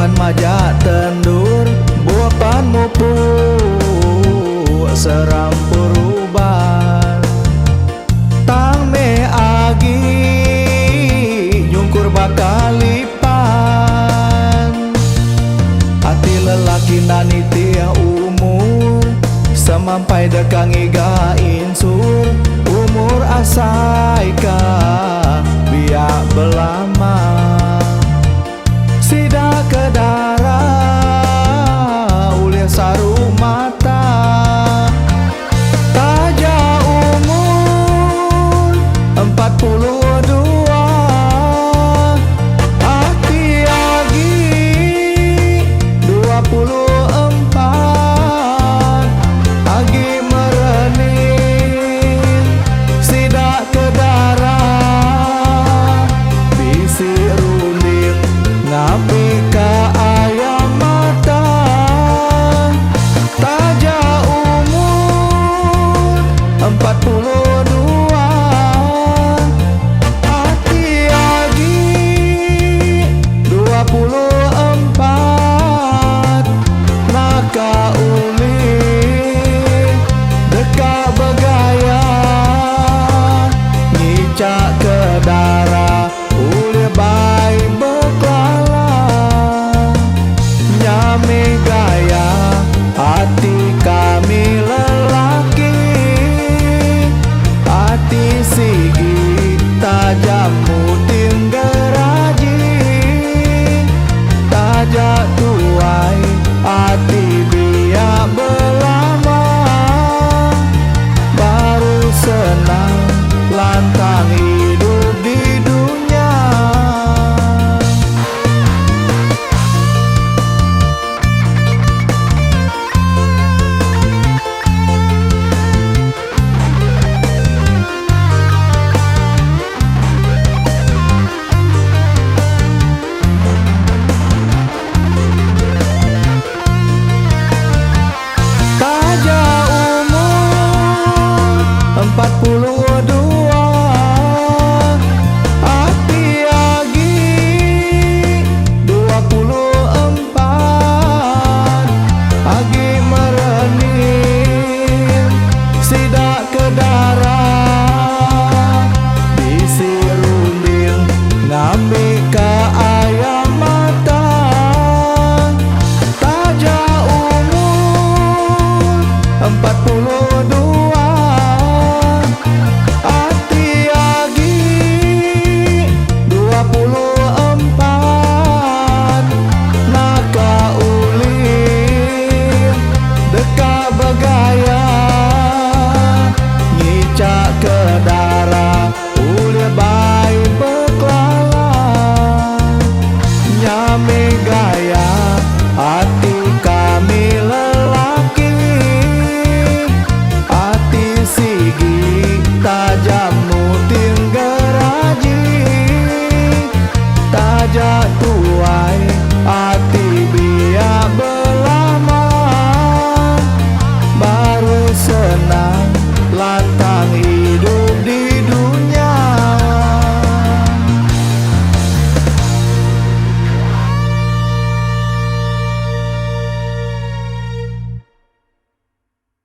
pan maja tendur buapan mupu seram perubahan tang me agi nyungkur bakalipan hati lelaki nanitia umur sampai dekang iga insur umur asaika biak belama sida kedara ulia saru mata taja umur 42 hati agi 24 agi merenin sida kedara bisi runding ngapi ka ayam mata taja umur 42 hati agi 24 naka uli deka begaya nyicak ke darah uli bayi beklala nyame gaya hati kami lelaki hati sigi tajam mutin geraji tajak tuai hati biak belama baru senang lantang hidup di dunia. Taja umur 42 hati agi 24 agi merenin sida kedara bisi runding ngambi ka ayam mata taja umur 42 hati agi 24 naka ulin deka begaya nyicak ke darah ulia bayi beklala nyame gaya hati kami lelaki hati sigi tajam mutin geraji tajak